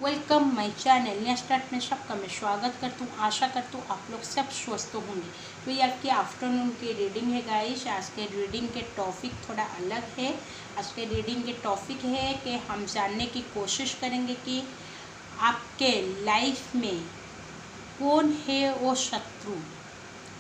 Welcome my channel. नया start में सबका मैं स्वागत करता हूँ। आशा करता हूँ आप लोग सब स्वस्थ होंगे। तो ये आपकी आफ्टरनून की रीडिंग है गाइस। आज के रीडिंग के टॉपिक थोड़ा अलग है। आज के रीडिंग के टॉपिक है कि हम जानने की कोशिश करेंगे कि आपके लाइफ में कौन है वो शत्रु,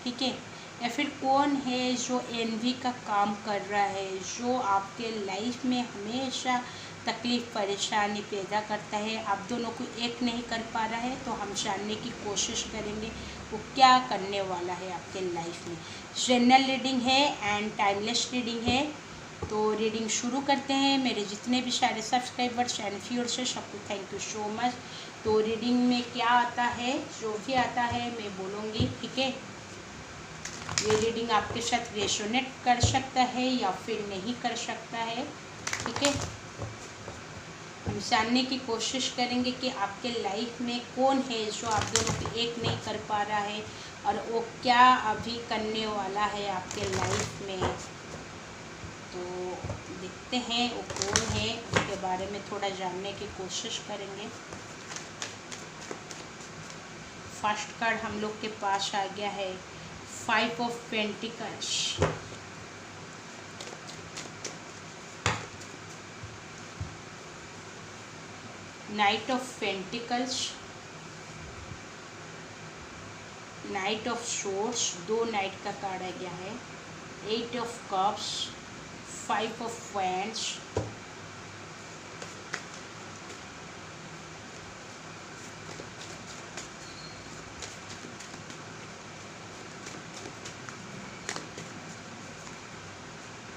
ठीक है, या फिर कौन है जो एनवी का काम कर रहा है, जो आपके लाइफ में हमेशा तकलीफ़ परेशानी पैदा करता है, आप दोनों को एक नहीं कर पा रहा है। तो हम जानने की कोशिश करेंगे वो क्या करने वाला है आपके लाइफ में। जनरल रीडिंग है एंड टाइमलेस रीडिंग है। तो रीडिंग शुरू करते हैं। मेरे जितने भी सारे सब्सक्राइबर्स एंड व्यूअर्स हैं सबको थैंक यू सो मच। तो रीडिंग में क्या आता है, जो भी आता है मैं बोलूँगी, ठीक है। ये रीडिंग आपके साथ रेजोनेट कर सकता है या फिर नहीं कर सकता है, ठीक है। हम जानने की कोशिश करेंगे कि आपके लाइफ में कौन है जो आप दोनों को एक नहीं कर पा रहा है और वो क्या अभी करने वाला है आपके लाइफ में। तो देखते हैं वो कौन है, उसके बारे में थोड़ा जानने की कोशिश करेंगे। फर्स्ट कार्ड हम लोग के पास आ गया है 5 of pentacles. Night of pentacles, night of source, 2 night का कार्ड आ गया है। 8 of cups, 5 of wands,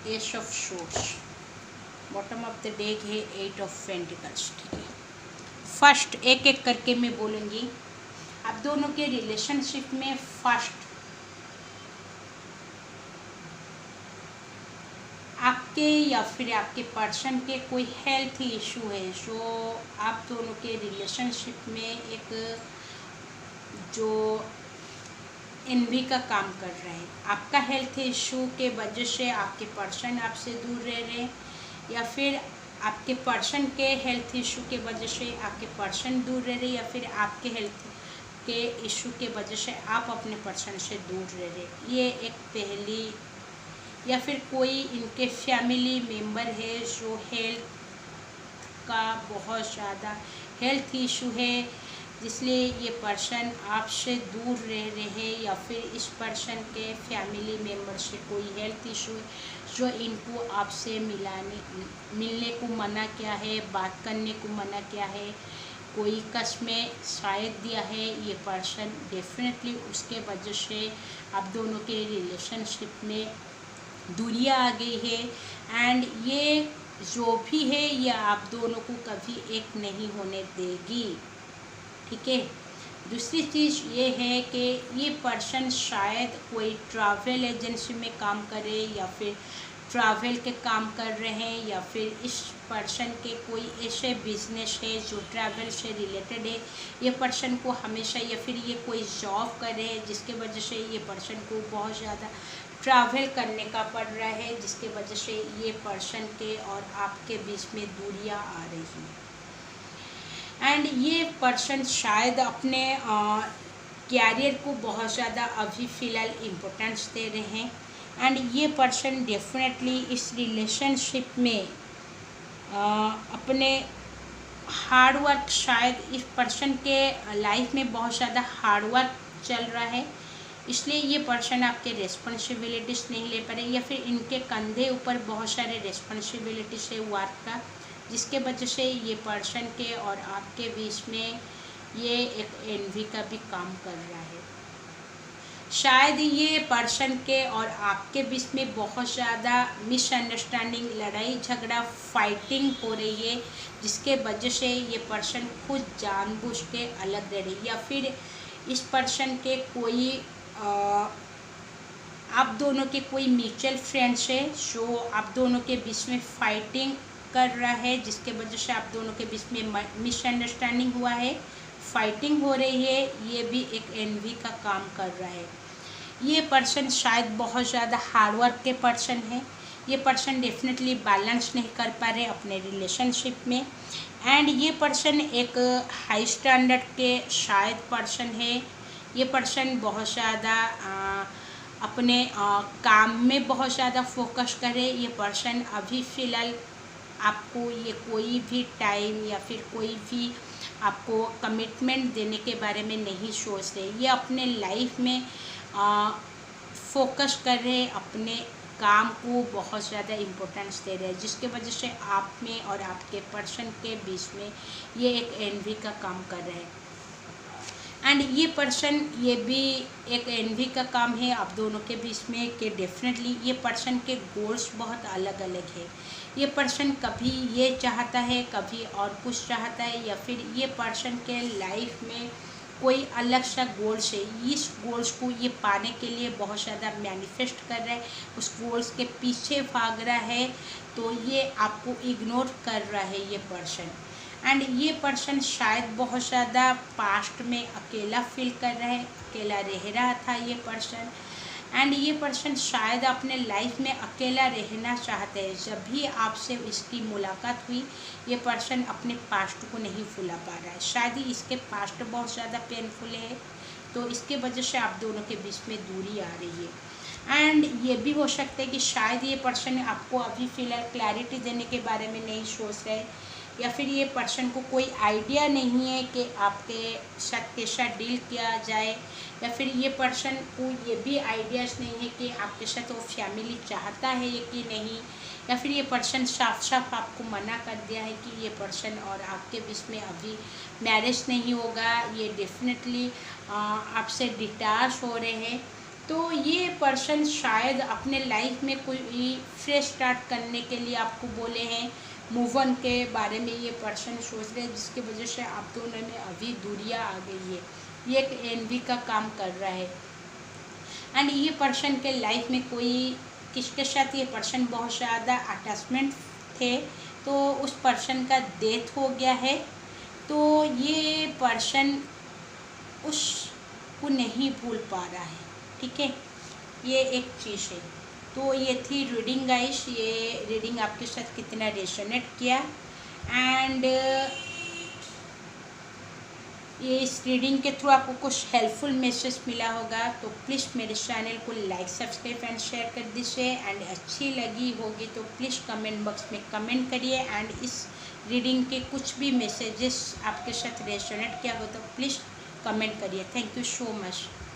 S of source. Bottom of the deck है 8 ऑफ पेंटिकल्स, ठीक है। फर्स्ट एक एक करके मैं बोलूँगी। आप दोनों के रिलेशनशिप में फर्स्ट आपके या फिर आपके पर्सन के कोई हेल्थ इशू है जो आप दोनों के रिलेशनशिप में एक जो एनवी का काम कर रहे हैं। आपका हेल्थ इशू के वजह से आपके पर्सन आपसे दूर रह रहे हैं, या फिर आपके पर्सन के हेल्थ इशू के वजह से आपके पर्सन दूर रह रहे, या फिर आपके हेल्थ के इशू के वजह से आप अपने पर्सन से दूर रह रहे। ये एक पहली, या फिर कोई इनके फैमिली मेम्बर है जो हेल्थ का बहुत ज़्यादा हेल्थ इशू है, इसलिए ये पर्सन आपसे दूर रह रहे हैं, या फिर इस पर्सन के फैमिली मेम्बर से कोई हेल्थ इशू है जो इनको आपसे मिलने को मना किया है, बात करने को मना किया है, कोई कसमें शायद दिया है। ये पर्सन डेफिनेटली उसके वजह से आप दोनों के रिलेशनशिप में दूरियां आ गई है। एंड ये जो भी है ये आप दोनों को कभी एक नहीं होने देगी, ठीक है। दूसरी चीज़ ये है कि ये पर्सन शायद कोई ट्रैवल एजेंसी में काम करे, या फिर ट्रैवल के काम कर रहे हैं, या फिर इस पर्सन के कोई ऐसे बिजनेस है जो ट्रैवल से रिलेटेड है। ये पर्सन को हमेशा, या फिर ये कोई जॉब करे जिसके वजह से ये पर्सन को बहुत ज़्यादा ट्रैवल करने का पड़ रहा है, जिसके वजह से ये पर्सन के और आपके बीच में दूरियां आ रही हैं। एंड ये पर्सन शायद अपने कैरियर को बहुत ज़्यादा अभी फ़िलहाल इम्पोर्टेंस दे रहे हैं। एंड ये पर्सन डेफिनेटली इस रिलेशनशिप में अपने हार्ड वर्क, शायद इस पर्सन के लाइफ में बहुत ज़्यादा हार्ड वर्क चल रहा है, इसलिए ये पर्सन आपके रिस्पॉन्सिबिलिटीज़ नहीं ले पा रहे, या फिर इनके कंधे ऊपर बहुत सारे रिस्पॉन्सिबिलिटीज़ है वर्क का, जिसके वजह से ये पर्सन के और आपके बीच में ये एक एनवी का भी काम कर रहा है। शायद ये पर्सन के और आपके बीच में बहुत ज़्यादा मिसअंडरस्टैंडिंग, लड़ाई झगड़ा, फाइटिंग हो रही है, जिसके वजह से ये पर्सन खुद जानबूझ के अलग रह रही है, या फिर इस पर्सन के कोई आप दोनों के कोई म्यूचुअल फ्रेंड्स है जो आप दोनों के बीच में फाइटिंग कर रहा है, जिसके वजह से आप दोनों के बीच में मिसअंडरस्टैंडिंग हुआ है, फाइटिंग हो रही है। ये भी एक एनवी का काम कर रहा है। ये पर्सन शायद बहुत ज़्यादा हार्डवर्क के पर्सन है। ये पर्सन डेफिनेटली बैलेंस नहीं कर पा रहे अपने रिलेशनशिप में। एंड ये पर्सन एक हाई स्टैंडर्ड के शायद पर्सन है। ये पर्सन बहुत ज़्यादा अपने काम में बहुत ज़्यादा फोकस करे। ये पर्सन अभी फ़िलहाल आपको ये कोई भी टाइम या फिर कोई भी आपको कमिटमेंट देने के बारे में नहीं सोच रहे। ये अपने लाइफ में फोकस कर रहे, अपने काम को बहुत ज़्यादा इम्पोर्टेंस दे रहे हैं, जिसके वजह से आप में और आपके पर्सन के बीच में ये एक एनवी का काम कर रहे हैं। एंड ये पर्सन, ये भी एक एनवी का काम है आप दोनों के बीच में कि डेफिनेटली ये पर्सन के गोल्स बहुत अलग अलग है। ये पर्सन कभी ये चाहता है, कभी और कुछ चाहता है, या फिर ये पर्सन के लाइफ में कोई अलग सा गोल्स है। इस गोल्स को ये पाने के लिए बहुत ज़्यादा मैनिफेस्ट कर रहा है, उस गोल्स के पीछे भाग रहा है। तो ये आपको इग्नोर कर रहा है ये पर्सन। एंड ये पर्सन शायद बहुत ज़्यादा पास्ट में अकेला फील कर रहा है, अकेला रह रहा था ये पर्सन। एंड ये पर्सन शायद अपने लाइफ में अकेला रहना चाहते हैं। जब भी आपसे इसकी मुलाकात हुई, ये पर्सन अपने पास्ट को नहीं भुला पा रहा है। शायद ही इसके पास्ट बहुत ज़्यादा पेनफुल है, तो इसके वजह से आप दोनों के बीच में दूरी आ रही है। एंड ये भी हो सकता है कि शायद ये पर्सन आपको अभी फ़िलहाल क्लैरिटी देने के बारे में नहीं सोच रहे, या फिर ये पर्सन को कोई आइडिया नहीं है कि आपके साथ कैसा डील किया जाए, या फिर ये पर्सन को ये भी आइडियाज़ नहीं है कि आपके साथ वो फैमिली चाहता है कि नहीं, या फिर ये पर्सन साफ साफ आपको मना कर दिया है कि ये पर्सन और आपके बीच में अभी मैरिज नहीं होगा, ये डेफिनेटली आपसे डिटैच हो रहे हैं। तो ये पर्सन शायद अपने लाइफ में कोई फ्रेश स्टार्ट करने के लिए आपको बोले हैं, मूव ऑन के बारे में ये पर्सन सोच रहे हैं, जिसकी वजह से आप दोनों में अभी दूरियां आ गई है। ये एक एनवी का काम कर रहा है। एंड ये पर्सन के लाइफ में कोई, किसके साथ ये पर्सन बहुत ज़्यादा अटैचमेंट थे, तो उस पर्सन का डेथ हो गया है। तो ये पर्सन उसको नहीं भूल पा रहा है, ठीक है, ये एक चीज़ है। तो ये थी रीडिंग गाइस। ये रीडिंग आपके साथ कितना रेजोनेट किया, एंड ये इस रीडिंग के थ्रू आपको कुछ हेल्पफुल मैसेज मिला होगा, तो प्लीज़ मेरे चैनल को लाइक, सब्सक्राइब एंड शेयर कर दीजिए। एंड अच्छी लगी होगी तो प्लीज़ कमेंट बॉक्स में कमेंट करिए। एंड इस रीडिंग के कुछ भी मैसेजेस आपके साथ रेजोनेट किया हो तो प्लीज़ कमेंट करिए। Thank you so much.